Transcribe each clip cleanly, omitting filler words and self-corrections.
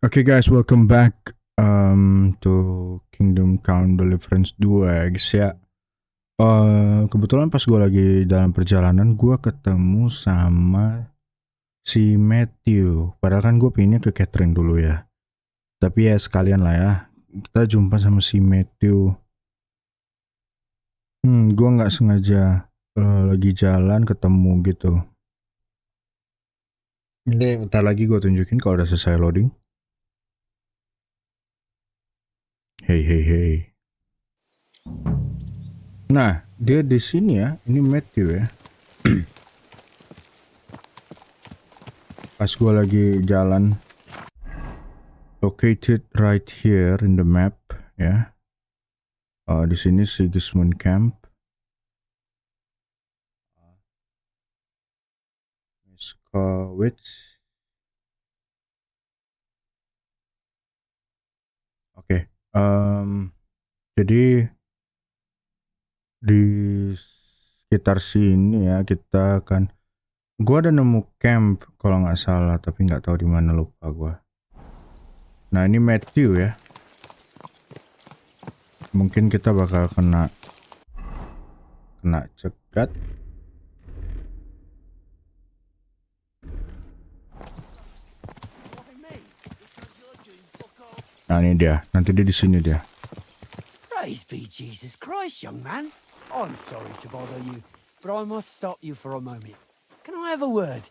Okay guys, welcome back to Kingdom Come Deliverance 2 ya guys ya. Kebetulan pas gue lagi dalam perjalanan gue ketemu sama si Matthew. Padahal kan gue pinginnya ke Catherine dulu ya. Tapi ya sekalian lah ya. Kita jumpa sama si Matthew. Gue nggak sengaja lagi jalan ketemu gitu. Ini bentar lagi gue tunjukin kalau udah selesai loading. Hey hey hey. Nah, dia di sini ya. Ini Matthew ya. Pas gue lagi jalan, located right here in the map ya. Di sini Sigismund Camp. Which Oke. Jadi di sekitar sini ya kita akan. Gua ada nemu camp kalau nggak salah, tapi nggak tahu di mana, lupa gua. Nah ini Matthew ya. Mungkin kita bakal kena cegat. Nah ini dia. Nanti dia di sini dia. Praise be Jesus Christ, young man. I'm sorry to bother you, but I must stop you for a moment. Can I have a word?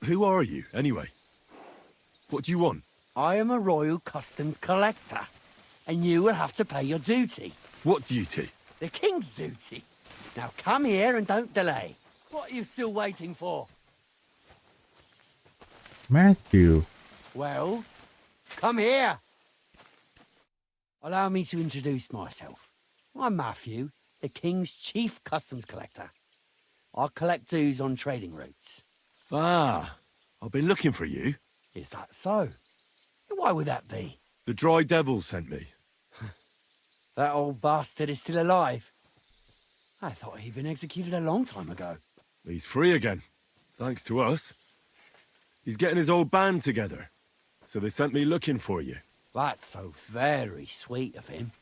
Who are you, anyway? What do you want? I am a royal customs collector, and you will have to pay your duty. What duty? The king's duty. Now come here and don't delay. What are you still waiting for? Matthew. Well, come here. Allow me to introduce myself. I'm Matthew, the king's chief customs collector. I collect dues on trading routes. Ah, I've been looking for you. Is that so? Why would that be? The Dry Devil sent me. That old bastard is still alive. I thought he'd been executed a long time ago. He's free again, thanks to us. He's getting his old band together, so they sent me looking for you. That's so very sweet of him.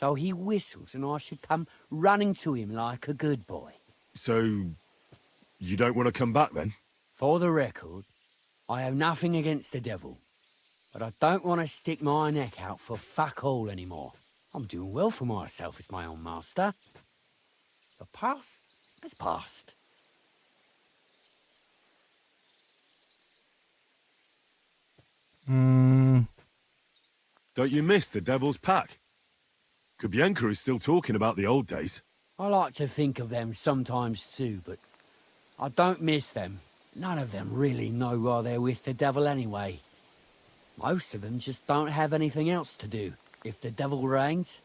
So he whistles and I should come running to him like a good boy. So, you don't want to come back then? For the record, I have nothing against the devil, but I don't want to stick my neck out for fuck all anymore. I'm doing well for myself as my own master. The past is past. Don't you miss the Devil's Pack? Kubienka is still talking about the old days. I like to think of them sometimes too, but I don't miss them. None of them really know why they're with the devil anyway. Most of them just don't have anything else to do. If the devil reigns,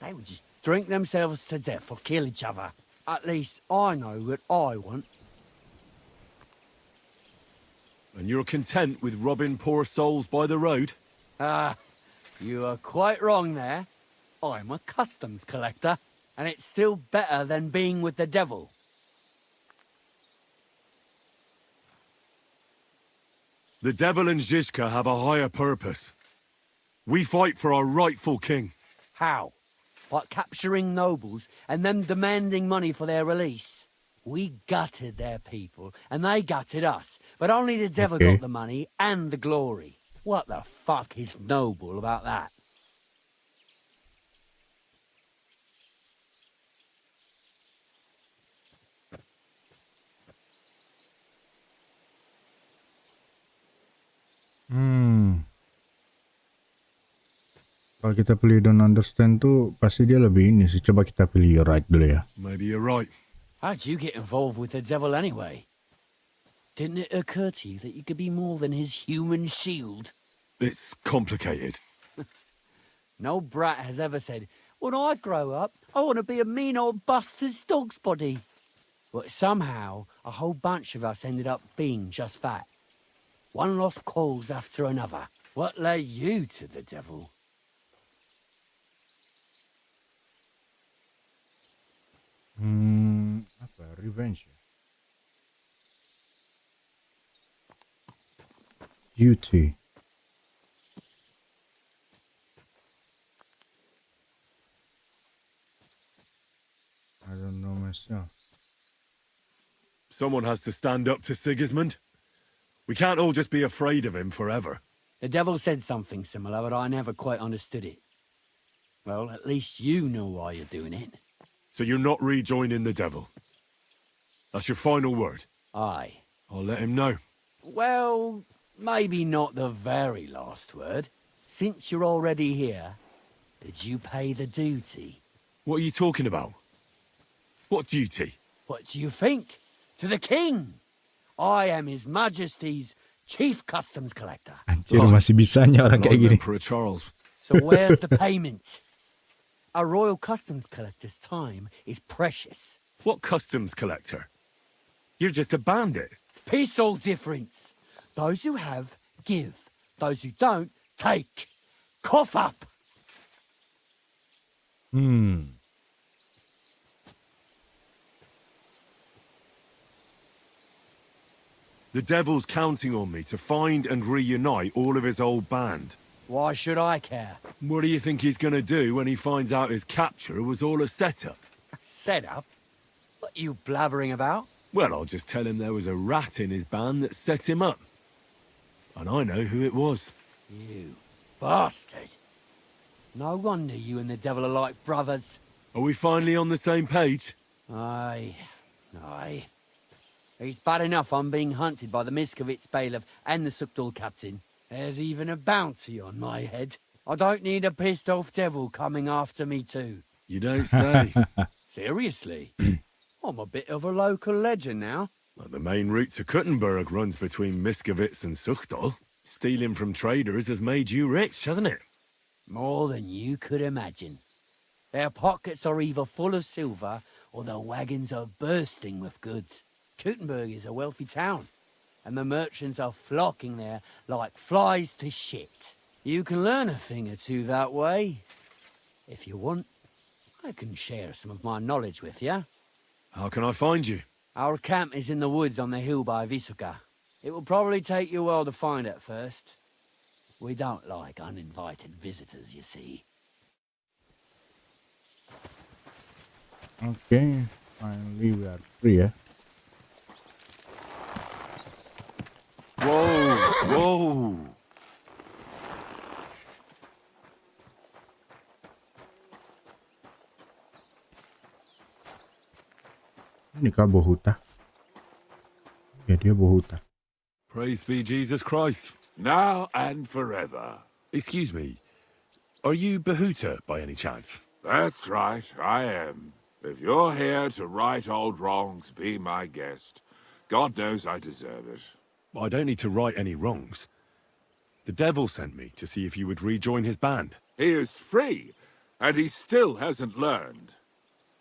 they would just drink themselves to death or kill each other. At least I know what I want. And you're content with robbing poor souls by the road? Ah, you are quite wrong there. I'm a customs collector, and it's still better than being with the devil. The Devil and Zizka have a higher purpose. We fight for our rightful king. How? By capturing nobles and then demanding money for their release? We gutted their people, and they gutted us. But only the devil got the money and the glory. What the fuck is noble about that? Kalau kita pilih don't understand tuh pasti dia lebih ini sih. Coba kita pilih right dulu ya. Maybe you're right. How'd you get involved with the devil anyway? Didn't it occur to you that you could be more than his human shield? It's complicated. No brat has ever said, when I grow up, I want to be a mean old bastard's dog's body. But somehow, a whole bunch of us ended up being just that. One lost cause after another. What led you to the devil? Apa? Revenge ya? Duty. I don't know myself. Someone has to stand up to Sigismund. We can't all just be afraid of him forever. The devil said something similar, but I never quite understood it. Well, at least you know why you're doing it. So you're not rejoining the devil? That's your final word? Aye. I'll let him know. Well, maybe not the very last word. Since you're already here, did you pay the duty? What are you talking about? What duty? What do you think? To the king! I am His Majesty's Chief Customs Collector. Anjir, masih bisanya orang kayak I'm gini. Emperor Charles. So where's the payment? A royal customs collector's time is precious. What customs collector? You're just a bandit. Piss all difference. Those who have, give. Those who don't, take. Cough up! The devil's counting on me to find and reunite all of his old band. Why should I care? What do you think he's gonna do when he finds out his capture was all a setup? Set up? What are you blabbering about? Well, I'll just tell him there was a rat in his band that set him up. And I know who it was. You bastard. No wonder you and the devil are like brothers. Are we finally on the same page? Aye. It's bad enough I'm being hunted by the Miskovitz bailiff and the Sukdal captain. There's even a bounty on my head. I don't need a pissed off devil coming after me too. You don't say. Seriously? I'm a bit of a local legend now. Well, the main route to Kuttenberg runs between Miskovitz and Suchdol. Stealing from traders has made you rich, hasn't it? More than you could imagine. Their pockets are either full of silver or their wagons are bursting with goods. Kuttenberg is a wealthy town, and the merchants are flocking there like flies to shit. You can learn a thing or two that way. If you want, I can share some of my knowledge with you. How can I find you? Our camp is in the woods on the hill by Visuka. It will probably take you a while to find it first. We don't like uninvited visitors, you see. Okay, finally we are free ya. Whoa! Ini kah Bohuta? Ya dia Bohuta. Praise be Jesus Christ. Now and forever. Excuse me, are you Behuta by any chance? That's right, I am. If you're here to right old wrongs, be my guest. God knows I deserve it. I don't need to right any wrongs. The devil sent me to see if you would rejoin his band. He is free, and he still hasn't learned.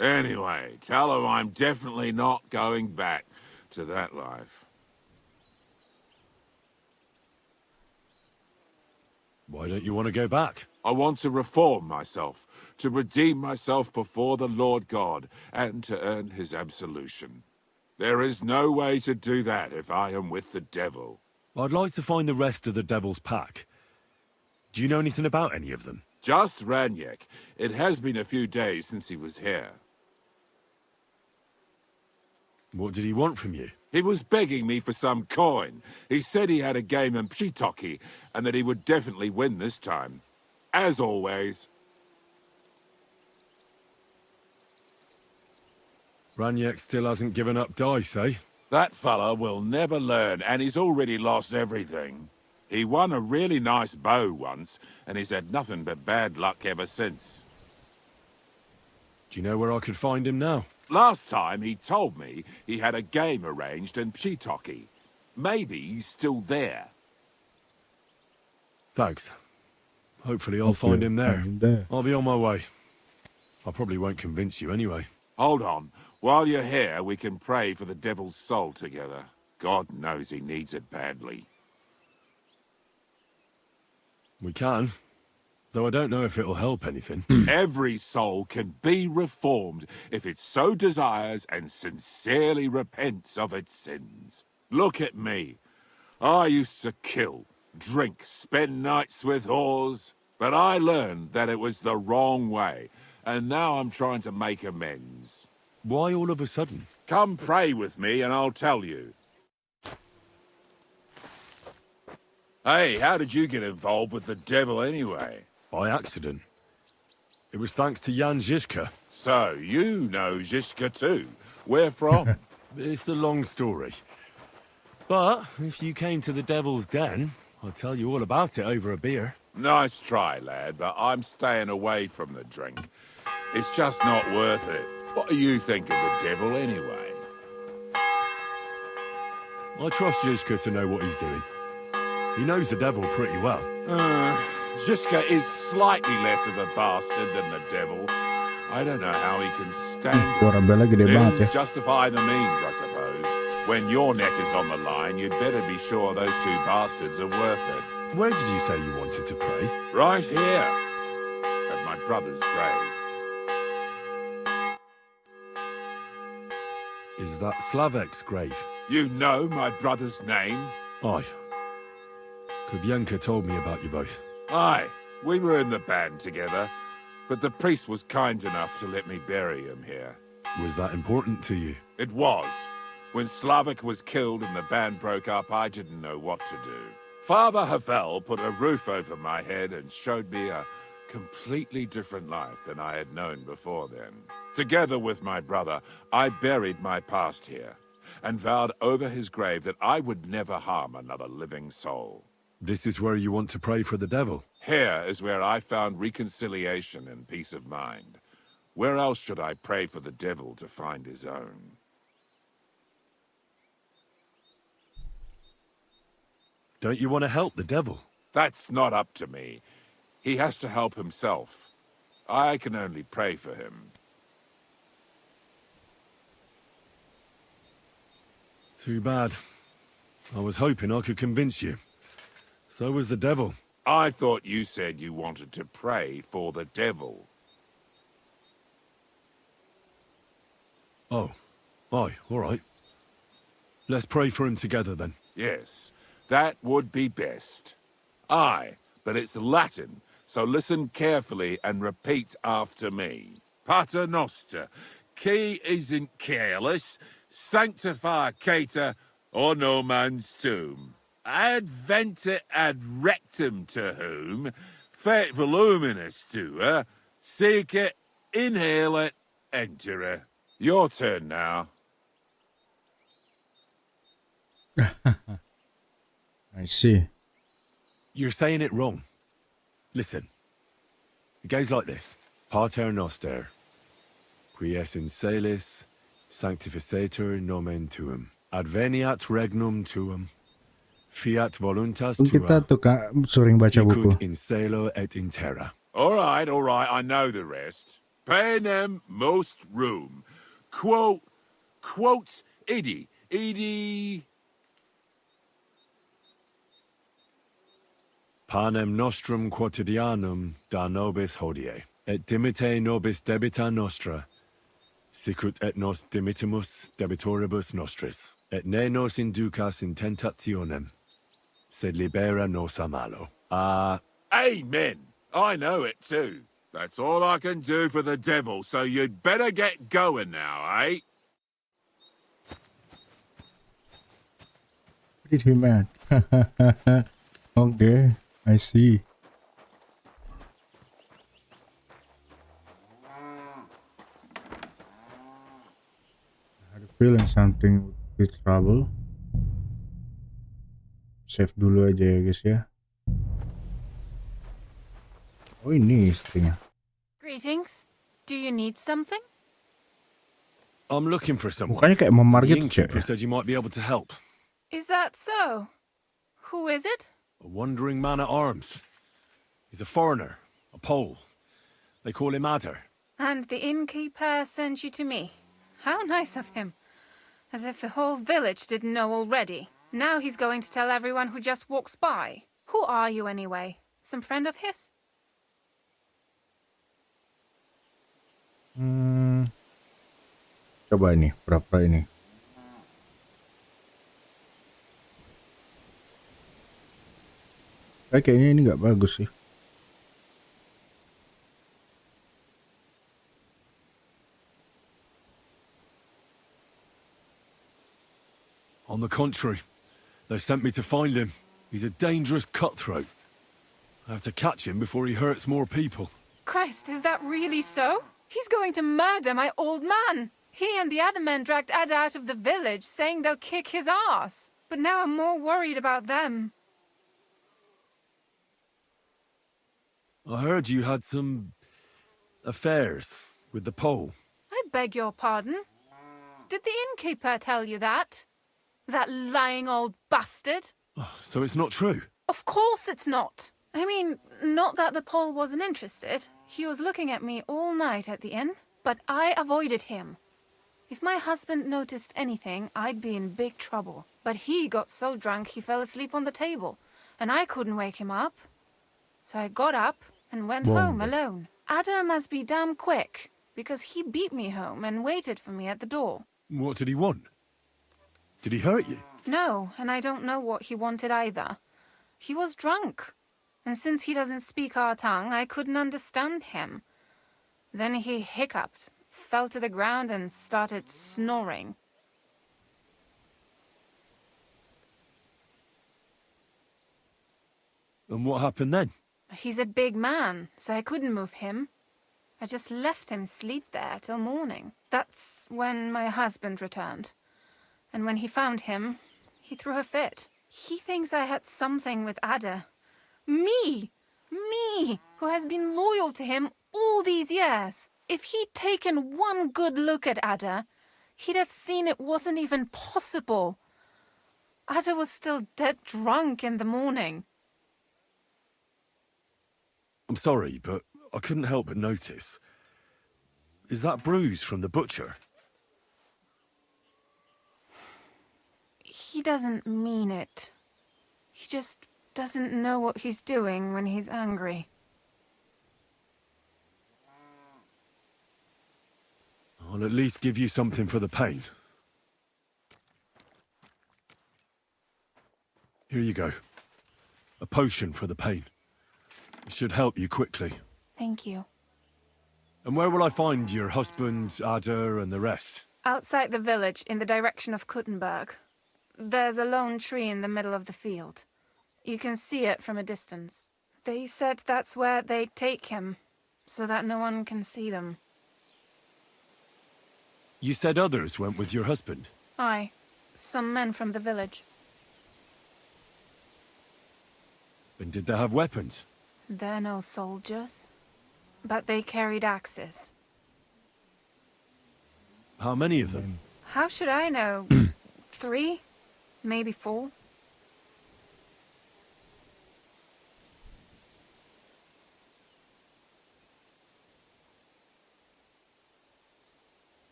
Anyway, tell him I'm definitely not going back to that life. Why don't you want to go back? I want to reform myself, to redeem myself before the Lord God, and to earn his absolution. There is no way to do that if I am with the devil. I'd like to find the rest of the devil's pack. Do you know anything about any of them? Just Ranyek. It has been a few days since he was here. What did he want from you? He was begging me for some coin. He said he had a game in Pshitoki, and that he would definitely win this time. As always. Ranyek still hasn't given up dice, eh? That fella will never learn, and he's already lost everything. He won a really nice bow once, and he's had nothing but bad luck ever since. Do you know where I could find him now? Last time he told me he had a game arranged in Pshitoki. Maybe he's still there. Thanks. Hopefully I'll find him there. I'll be on my way. I probably won't convince you anyway. Hold on. While you're here, we can pray for the devil's soul together. God knows he needs it badly. We can. Though I don't know if it'll help anything. Every soul can be reformed if it so desires and sincerely repents of its sins. Look at me. I used to kill, drink, spend nights with whores. But I learned that it was the wrong way, and now I'm trying to make amends. Why all of a sudden? Come pray with me and I'll tell you. Hey, how did you get involved with the devil anyway? By accident. It was thanks to Jan Žižka. So, you know Žižka too. Where from? It's a long story. But if you came to the Devil's Den, I'll tell you all about it over a beer. Nice try, lad, but I'm staying away from the drink. It's just not worth it. What do you think of the devil anyway? I trust Žižka to know what he's doing. He knows the devil pretty well. Žižka is slightly less of a bastard than the devil. I don't know how he can stand it. Suara bella gede banget ya. Ends justify the means, I suppose. When your neck is on the line, you'd better be sure those two bastards are worth it. Where did you say you wanted to pray? Right here, at my brother's grave. Is that Slavek's grave? You know my brother's name? Aye. Kubyanka told me about you both. Aye, we were in the band together, but the priest was kind enough to let me bury him here. Was that important to you? It was. When Slavik was killed and the band broke up, I didn't know what to do. Father Havel put a roof over my head and showed me a completely different life than I had known before then. Together with my brother, I buried my past here and vowed over his grave that I would never harm another living soul. This is where you want to pray for the devil? Here is where I found reconciliation and peace of mind. Where else should I pray for the devil to find his own? Don't you want to help the devil? That's not up to me. He has to help himself. I can only pray for him. Too bad. I was hoping I could convince you. So was the devil. I thought you said you wanted to pray for the devil. Oh. Aye, all right. Let's pray for him together then. Yes, that would be best. Aye, but it's Latin, so listen carefully and repeat after me. Pater Noster, qui is in careless, sanctify cater, or no man's tomb. Adventure ad rectum to whom, fet voluminous to her, seek it, inhale it, enter her. Your turn now. I see. You're saying it wrong. Listen. It goes like this. Pater Noster, qui es in celis, sanctificetur nomen tuum. Adveniat regnum tuum. Fiat voluntas Kita tua. tuh Kak sering baca buku. Sicut in celo et in terra. All right, I know the rest. Panem most room. Quote, idi. Panem nostrum quotidianum da nobis hodie. Et dimite nobis debita nostra. Sicut et nos dimittimus debitoribus nostris. Et ne nos inducas in tentationem. Sed libera nos a malo. Amen. I know it too. That's all I can do for the devil, so you'd better get going now, eh? What did he mean? Okay, I see. I had a feeling something would be trouble. Save dulu aja ya guys ya. Oh ini istrinya. Greetings. Do you need something? I'm looking for someone. Mukanya kayak memar The gitu innkeeper cek. said you might be able to help. Is that so? Who is it? A wandering man at arms. He's a foreigner, a Pole. They call him Adder. And the innkeeper sent you to me. How nice of him. As if the whole village didn't know already. Now he's going to tell everyone who just walks by. Who are you anyway? Some friend of his? Coba ini, pura-pura ini. Kayaknya ini nggak bagus sih. On the contrary, they sent me to find him. He's a dangerous cutthroat. I have to catch him before he hurts more people. Christ, is that really so? He's going to murder my old man. He and the other men dragged Ada out of the village, saying they'll kick his ass. But now I'm more worried about them. I heard you had some affairs with the Pole. I beg your pardon? Did the innkeeper tell you that? That lying old bastard? Oh, so it's not true? Of course it's not. I mean, not that the Pole wasn't interested. He was looking at me all night at the inn, but I avoided him. If my husband noticed anything, I'd be in big trouble. But he got so drunk he fell asleep on the table, and I couldn't wake him up. So I got up and went home alone. Ada must be damn quick, because he beat me home and waited for me at the door. What did he want? Did he hurt you? No, and I don't know what he wanted either. He was drunk, and since he doesn't speak our tongue, I couldn't understand him. Then he hiccuped, fell to the ground, and started snoring. And what happened then? He's a big man, so I couldn't move him. I just left him sleep there till morning. That's when my husband returned. And when he found him, he threw a fit. He thinks I had something with Ada. Me! Me, who has been loyal to him all these years. If he'd taken one good look at Ada, he'd have seen it wasn't even possible. Ada was still dead drunk in the morning. I'm sorry, but I couldn't help but notice. Is that bruise from the butcher? He doesn't mean it. He just doesn't know what he's doing when he's angry. I'll at least give you something for the pain. Here you go. A potion for the pain. It should help you quickly. Thank you. And where will I find your husband, Ada, and the rest? Outside the village, in the direction of Kuttenberg. There's a lone tree in the middle of the field. You can see it from a distance. They said that's where they'd take him, so that no one can see them. You said others went with your husband. Aye, some men from the village. And did they have weapons? They're no soldiers, but they carried axes. How many of them? How should I know? 3? Maybe 4?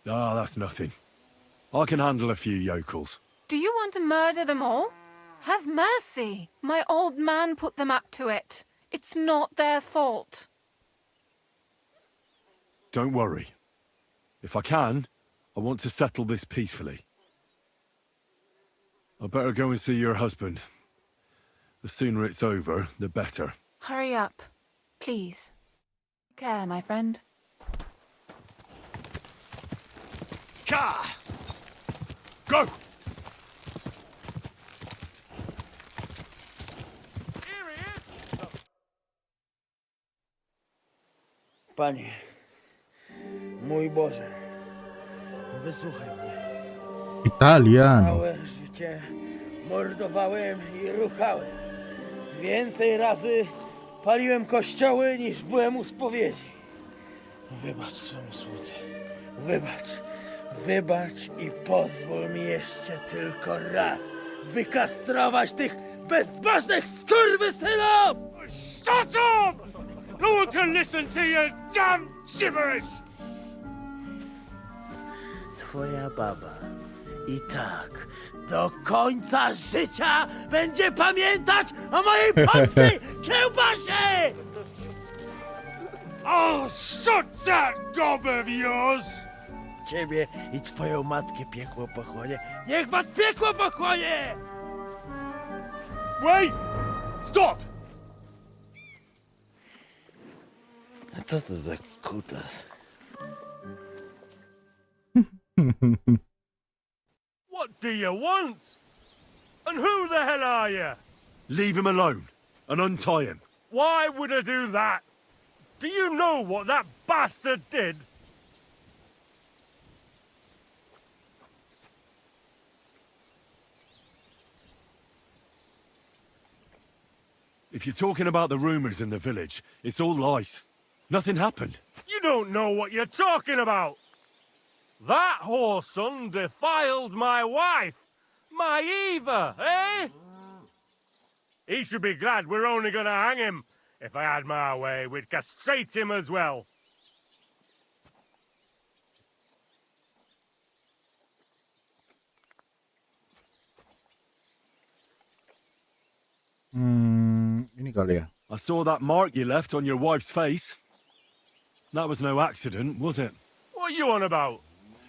Ah, that's nothing. I can handle a few yokels. Do you want to murder them all? Have mercy! My old man put them up to it. It's not their fault. Don't worry. If I can, I want to settle this peacefully. I better go and see your husband. The sooner it's over, the better. Hurry up, please. Take care, my friend. Ka! Go! Panie, mój Boże, wysłuchaj mnie. Italiano. Całe życie mordowałem i ruchałem. Więcej razy paliłem kościoły niż byłem u spowiedzi. Wybacz swemu słudze. Wybacz. Wybacz i pozwól mi jeszcze tylko raz wykastrować tych bezbożnych skurwysynów! Shut up! No one can listen to your damn gibberish! Twoja baba i tak do końca życia będzie pamiętać o mojej polskiej kiełbasie! I'll shut that gob of yours! Ciebie i twoją matkę piekło pochłonie. Niech was piekło pochłonie! Wait! Stop! A co to za kutas? What do you want? And who the hell are you? Leave him alone and untie him. Why would I do that? Do you know what that bastard did? If you're talking about the rumors in the village, it's all lies. Nothing happened. You don't know what you're talking about. That whoreson defiled my wife, my Eva, eh? He should be glad we're only gonna hang him. If I had my way, we'd castrate him as well. Ini kali ya. I saw that mark you left on your wife's face. That was no accident, was it? What are you on about?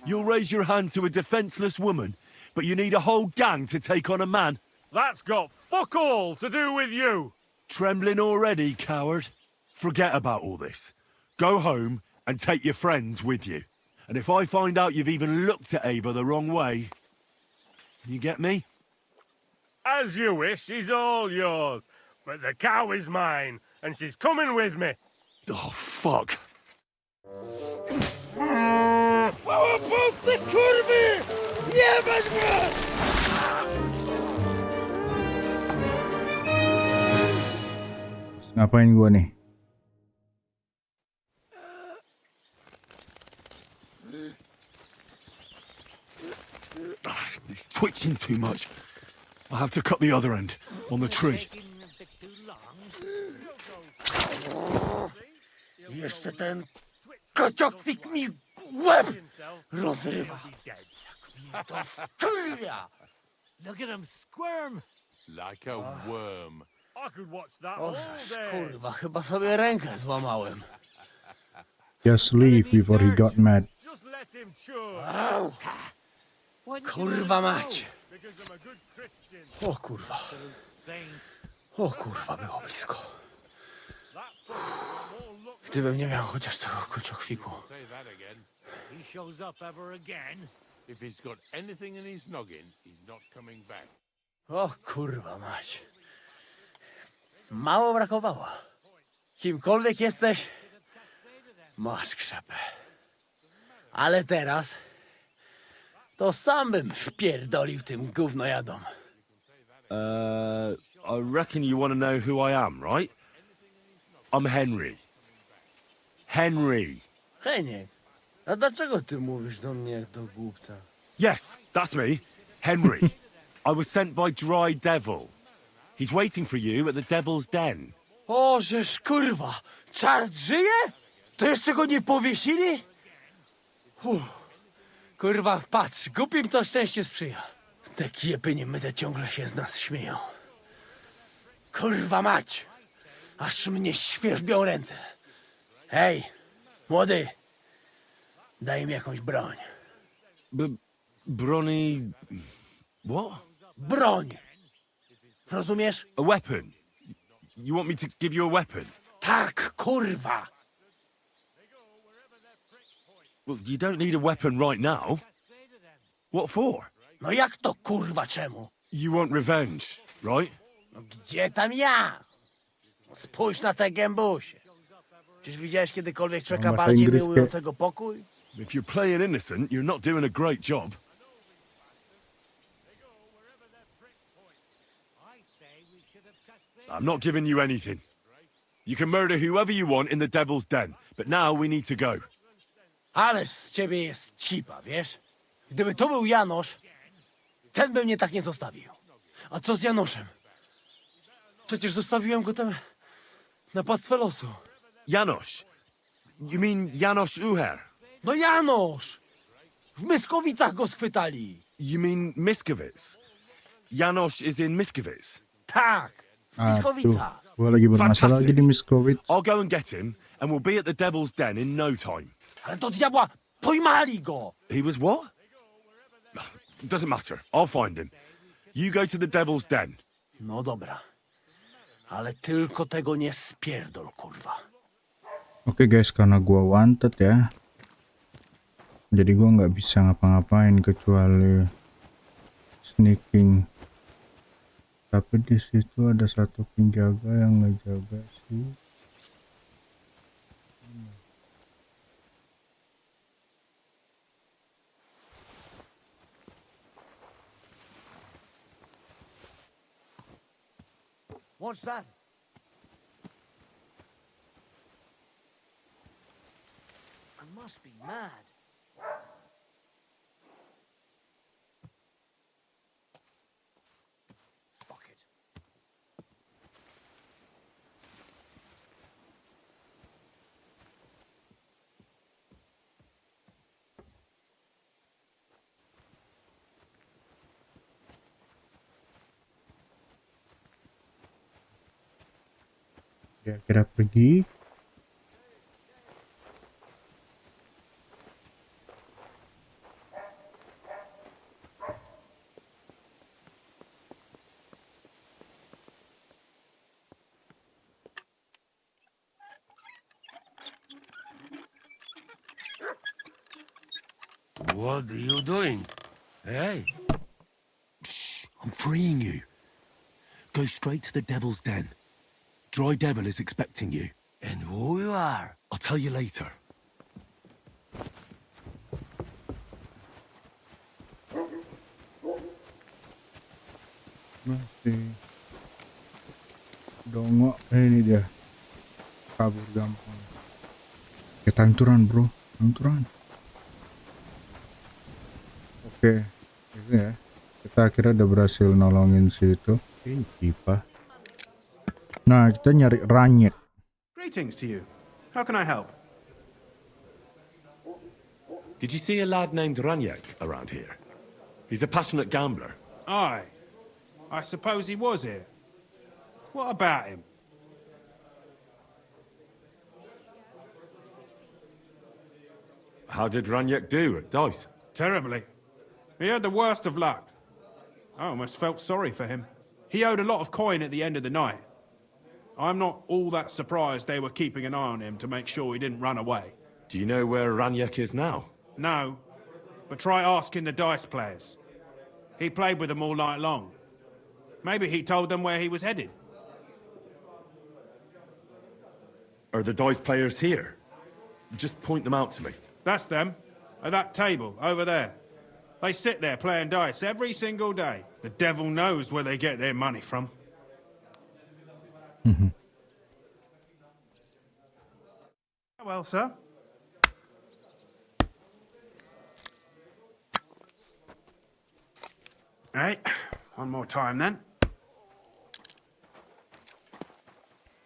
You'll raise your hand to a defenseless woman, but you need a whole gang to take on a man. That's got fuck all to do with you. Trembling already, coward? Forget about all this. Go home and take your friends with you. And if I find out you've even looked at Ava the wrong way... You get me? As you wish, she's all yours. But the cow is mine, and she's coming with me. Oh, fuck. Ty kurwy! Jebać mnie! Ngapain gua nih? He's twitching too much. I'll have to cut the other end, on the tree. Jeszcze ten kociokwik mi łeb rozrywa. To wkurwia! Look at him squirm. Like a worm. I could watch that O, all day. kurwa, chyba sobie rękę złamałem. Just leave before he got mad. Just let him chew. Au, kurwa mać. Because I'm a good Christian. O kurwa. O kurwa, było blisko. Gdybym nie miał chociaż tego kociochwiku. Say that again. He shows up ever again. If he's got anything in his noggin, he's not coming back. O kurwa mać. Mało brakowało. Kimkolwiek jesteś, masz krzepę. Ale teraz to sam bym wpierdolił tym gównojadom. I reckon you want to know who I am, right? I'm Henry. Henry. Heniek, a dlaczego ty mówisz do mnie jak do głupca? Yes, that's me. Henry. I was sent by Dry Devil. He's waiting for you at the Devil's Den. O, żeż kurwa, czart żyje? To jeszcze go nie powiesili? Kurwa, patrz, głupim to szczęście sprzyja. Te kiepy niemyte ciągle się z nas śmieją. Kurwa mać, aż mnie świerzbią ręce. Hej, młody, daj mi jakąś broń. Bronny... What? Broń! Rozumiesz? A weapon? You want me to give you a weapon? Tak, kurwa! Well, you don't need a weapon right now. What for? No jak to kurwa czemu? You want revenge, right? No gdzie tam ja? Spójrz na te gębusie. Czyż widziałeś kiedykolwiek człowieka masz bardziej angielskie. miłującego pokój? If you're playing innocent, you're not doing a great job. I'm not giving you anything. You can murder whoever you want in the Devil's Den, but now we need to go. Ależ z ciebie jest cipa, wiesz? Gdyby to był Janosz, ten by mnie tak nie zostawił. A co z Janoszem? Przecież zostawiłem go tam na pastwę losu. Janos. You mean Janos Uher? No Janosz! W Myskowicach go schwytali. You mean Miskovic? Janos is in Miskovic. Tak, w Ah, tuh. Myskowicach. Gua lagi bermasalah lagi di Miskovic. I'll go and get him, and we'll be at the Devil's Den in no time. Ale do diabła, pojmali go! He was what? Doesn't matter. I'll find him. You go to the Devil's Den. No dobra. Ale tylko tego nie spierdol, kurwa. Oke guys, karena gua wanted ya, jadi gua nggak bisa ngapa-ngapain kecuali sneaking. Tapi di situ ada satu penjaga yang ngejaga sih. What's that? I must be mad. Fuck it. Dia kira pergi. What are you doing? Hey? I'm freeing you. Go straight to the Devil's Den. Dry Devil is expecting you. And who you are? I'll tell you later. Masih dongok. Ini dia kabur gampang. Tanturan bro, tanturan. Oke, itu ya. Kita akhirnya udah berhasil nolongin si itu. Ini pipa. Nah, kita nyari Ranyek. Greetings to you. How can I help? Did you see a lad named Ranyek around here? He's a passionate gambler. Aye. I suppose he was here. What about him? How did Ranyek do at dice? Terribly. He had the worst of luck. I almost felt sorry for him. He owed a lot of coin at the end of the night. I'm not all that surprised they were keeping an eye on him to make sure he didn't run away. Do you know where Ranyek is now? No, but try asking the dice players. He played with them all night long. Maybe he told them where he was headed. Are the dice players here? Just point them out to me. That's them, at that table over there. They sit there playing dice every single day. The devil knows where they get their money from. Well, sir. Right, one more time then.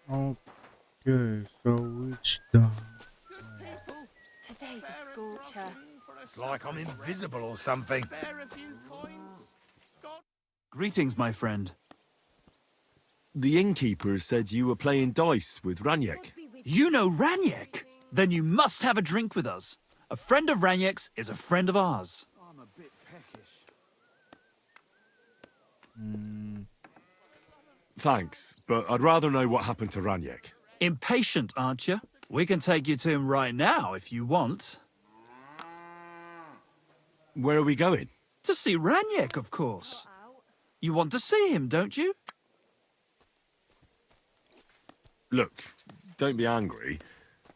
Okay, so which done? Today's a scorcher. It's like I'm invisible or something. Greetings, my friend. The innkeeper said you were playing dice with Ranyek. You know Ranyek? Then you must have a drink with us. A friend of Ranyek's is a friend of ours. I'm a bit peckish. Thanks, but I'd rather know what happened to Ranyek. Impatient, aren't you? We can take you to him right now if you want. Where are we going? To see Ranyek, of course. You want to see him, don't you? Look, don't be angry,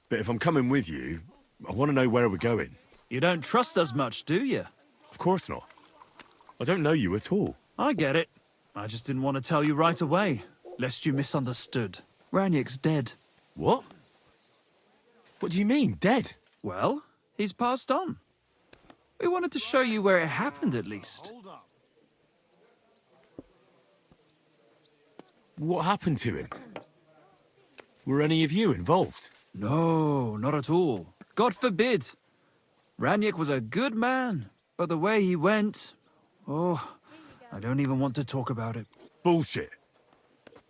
but if I'm coming with you, I want to know where we're going. You don't trust us much, do you? Of course not. I don't know you at all. I get it. I just didn't want to tell you right away, lest you misunderstood. Ranyek's dead. What? What do you mean, dead? Well, he's passed on. We wanted to show you where it happened, at least. What happened to him? Were any of you involved? No, not at all. God forbid. Ranyek was a good man, but the way he went... Oh, I don't even want to talk about it. Bullshit.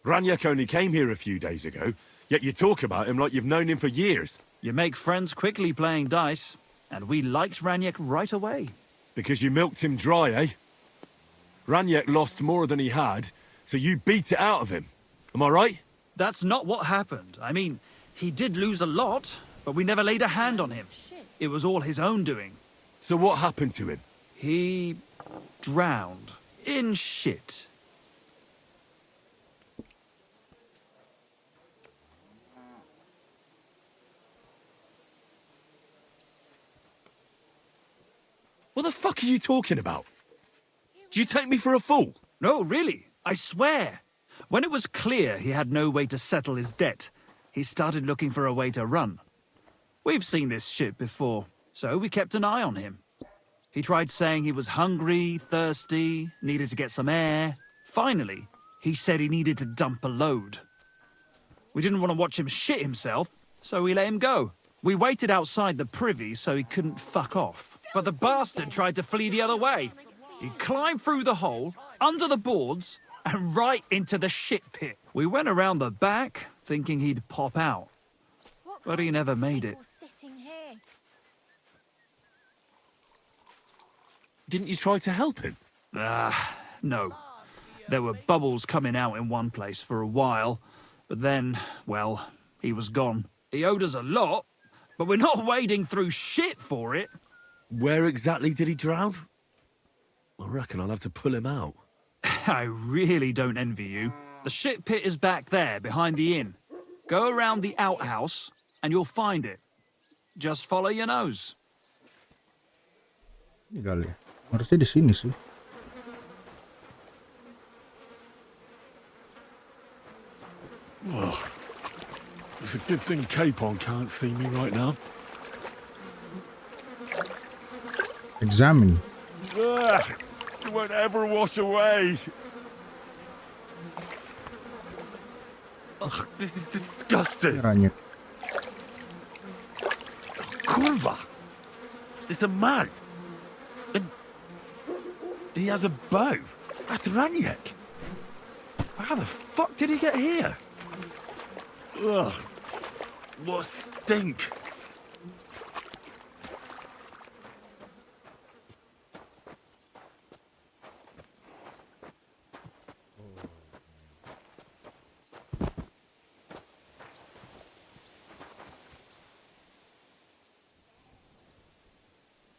Ranyek only came here a few days ago, yet you talk about him like you've known him for years. You make friends quickly playing dice, and we liked Ranyek right away. Because you milked him dry, eh? Ranyek lost more than he had, So you beat it out of him. Am I right? That's not what happened. I mean, he did lose a lot, but we never laid a hand on him. It was all his own doing. So what happened to him? He drowned in shit. What the fuck are you talking about? Do you take me for a fool? No, really, I swear. When it was clear he had no way to settle his debt, he started looking for a way to run. We've seen this shit before, so we kept an eye on him. He tried saying he was hungry, thirsty, needed to get some air. Finally, he said he needed to dump a load. We didn't want to watch him shit himself, so we let him go. We waited outside the privy so he couldn't fuck off. But the bastard tried to flee the other way. He climbed through the hole, under the boards, and right into the shit pit. We went around the back, thinking he'd pop out. But he never made it. Didn't you try to help him? No. There were bubbles coming out in one place for a while, but then, well, he was gone. He owed us a lot, but we're not wading through shit for it. Where exactly did he drown? I reckon I'll have to pull him out. I really don't envy you. The shit pit is back there, behind the inn. Go around the outhouse, and you'll find it. Just follow your nose. Ini kali. Harusnya di sini sih. Oh, it's a good thing Capon can't see me right now. Examine. It won't ever wash away. Ugh, this is disgusting. Ranyek. Kurva! It's a man. And he has a bow. That's Raniek. How the fuck did he get here? Ugh. What a stink.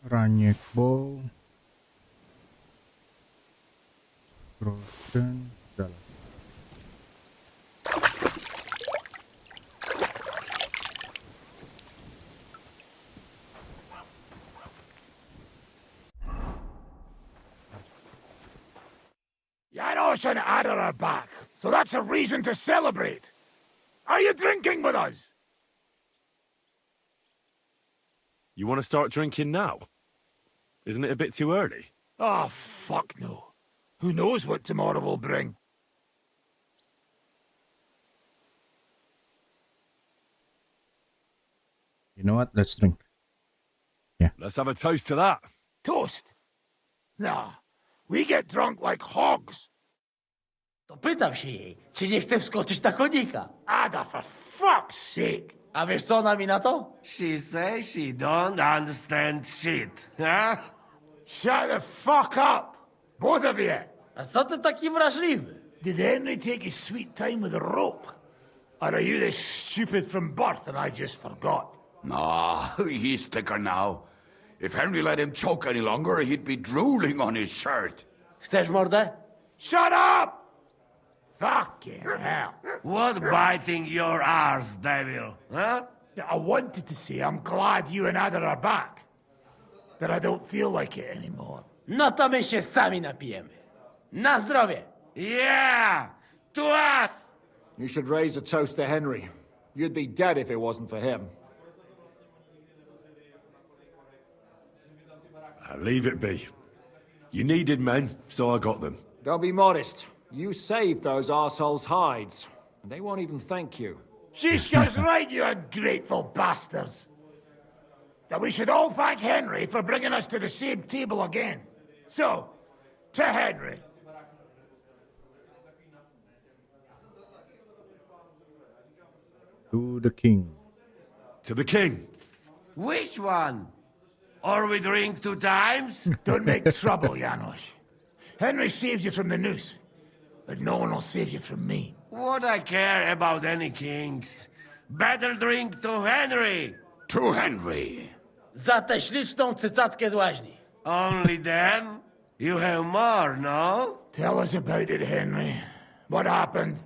Ranyek bow. Frozen. Dalam. Janos and Ada are back, so that's a reason to celebrate. Are you drinking with us? You want to start drinking now? Isn't it a bit too early? Oh, fuck no. Who knows what tomorrow will bring? You know what? Let's drink. Let's have a toast to that. Toast? Nah, we get drunk like hogs. To pytam się jej, czy nie chce wskoczyć na konika. Ada, for fuck's sake. A wiesz co ona mi na to? She says she don't understand shit, huh? Shut the fuck up, both of you. A co ty taki wrażliwy? Did Henry take his sweet time with a rope? Or are you this stupid from birth and I just forgot? Nah, he's thicker now. If Henry let him choke any longer, he'd be drooling on his shirt. Chcesz mordę? Shut up! Fucking hell. What biting your arse, devil, huh? Yeah, I wanted to say I'm glad you and Ada are back. But I don't feel like it anymore. No to my się sami napijemy. Na zdrowie! Yeah! To us! You should raise a toast to Henry. You'd be dead if it wasn't for him. Leave it be. You needed men, so I got them. Don't be modest. You saved those arseholes' hides. And they won't even thank you. Shishka's right, you ungrateful bastards. That we should all thank Henry for bringing us to the same table again. So, to Henry. To the king. To the king. Which one? Or we drink 2 times? Don't make trouble, Janos. Henry saved you from the noose. but no one will save you from me. What I care about any kings? Better drink to Henry! To Henry. Za tę śliczną cycatkę z łaźni. Only them? You have more, no? Tell us about it, Henry. What happened?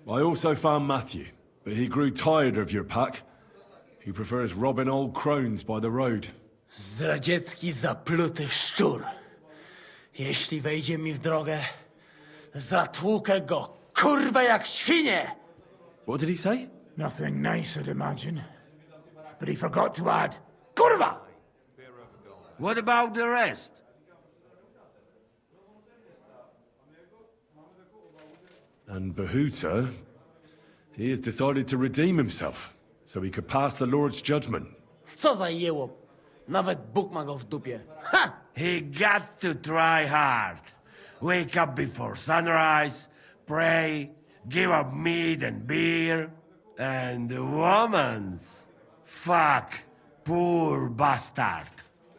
I also found Matthew, but he grew tired of your pack. He prefers robbing old crones by the road. Zdradziecki, zapluty szczur. Jeśli wejdzie mi w drogę, zatłukę go, kurwa, jak świnie! What did he say? Nothing nice, I'd imagine. But he forgot to add, kurwa! What about the rest? And Bahuta, he has decided to redeem himself, so he could pass the Lord's judgment. Co za jełop. Nawet Bóg ma go w dupie. Ha! He got to try hard. Wake up before sunrise, pray, give up meat and beer, and the woman's. Fuck, poor bastard.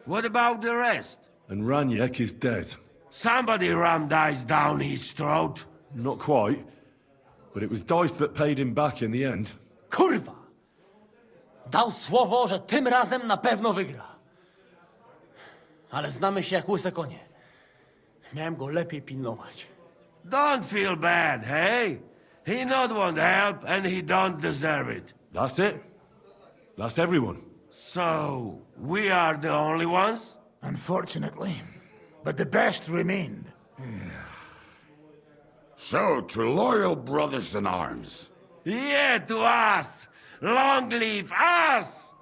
What about the rest? And Raniek is dead. Somebody rammed dice down his throat. Not quite, but it was Dice that paid him back in the end. Kurwa! Dał słowo, że tym razem na pewno wygra. Ale znamy się jak łyse konie. Miałem go lepiej pilnować. Don't feel bad, hey? He not want help and he don't deserve it. That's it. That's everyone. So, we are the only ones? Unfortunately. But the best remained. So, to loyal brothers in arms. Yeah, to us! Long live us!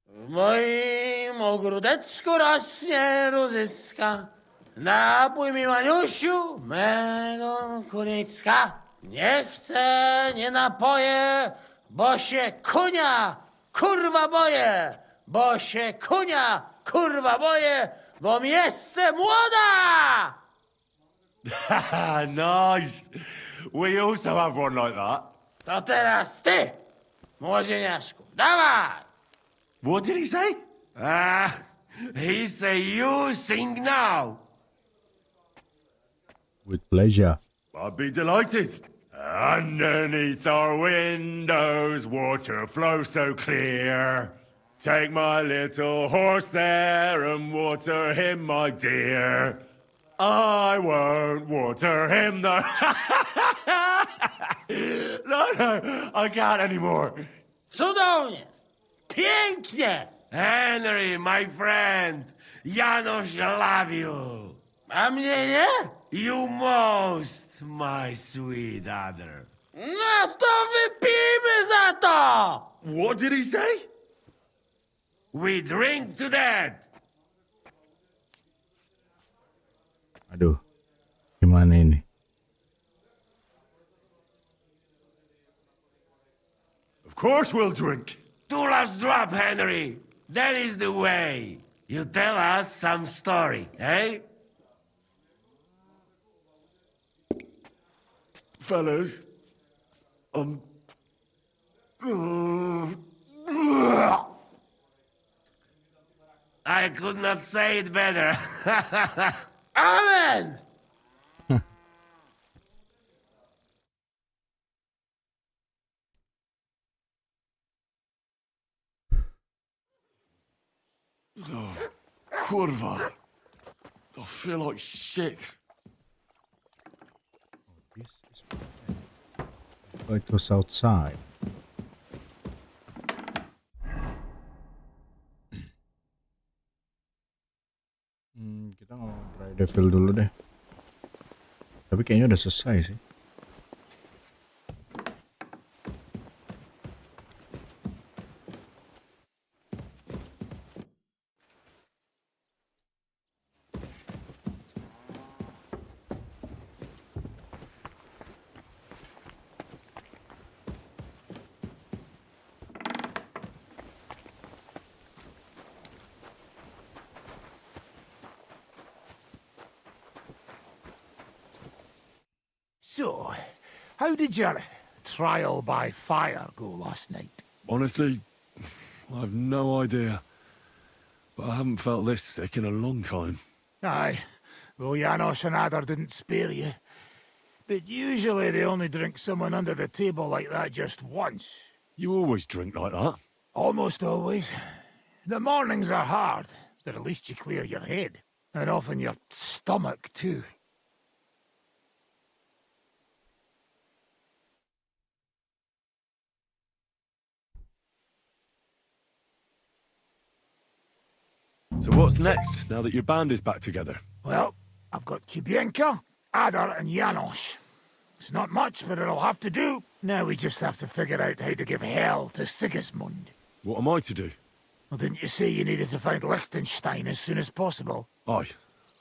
W moim ogródeczku rośnie różyska. Napój mi, Maniusiu, mego kunicka. Nie chcę, nie napoję, bo się kunia, kurwa boję. Bo się kunia, kurwa boję, bo mi jeszcze młoda! Nice. We also have one like that. To teraz ty, młodzieniaszku, dawaj! What did he say? He say you sing now. With pleasure. I'd be delighted. Underneath our windows, water flows so clear. Take my little horse there and water him, my dear. I won't water him, though. No, I can't anymore. Cudownie! Pięknie! Henry, my friend, Janusz love you. A mnie nie? You most, my sweet other. No to wypijmy za to! What did he say? We drink to that. Aduh, gimana ini? Of course we'll drink. Two last drop, Henry. That is the way. You tell us some story, eh? Fellas, I could not say it better. Amen! Oh, kurwa. I feel like shit. Oh, it was outside. Kita ngomong dry devil dulu deh. Tapi kayaknya udah selesai sih. So, how did your trial by fire go last night? Honestly, I've no idea. But I haven't felt this sick in a long time. Aye, though Janos and Adar didn't spare you. But usually they only drink someone under the table like that just once. You always drink like that? Almost always. The mornings are hard, but at least you clear your head. And often your stomach, too. So what's next, now that your band is back together? Well, I've got Kibienka, Adar, and Janos. It's not much, but it'll have to do. Now we just have to figure out how to give hell to Sigismund. What am I to do? Well, didn't you say you needed to find Liechtenstein as soon as possible? Aye,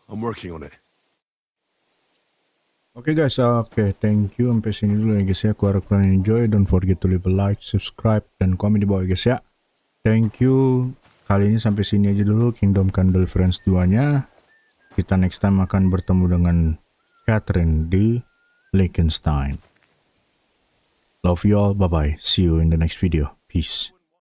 I'm working on it. Oke guys, thank you sampai sini dulu ya guys ya. Aku harap kalian enjoy. Don't forget to leave a like, subscribe, dan komen di bawah ya guys ya. Thank you. Kali ini sampai sini aja dulu Kingdom Come Deliverance 2-nya. Kita next time akan bertemu dengan Catherine di Liechtenstein. Love you all. Bye bye. See you in the next video. Peace.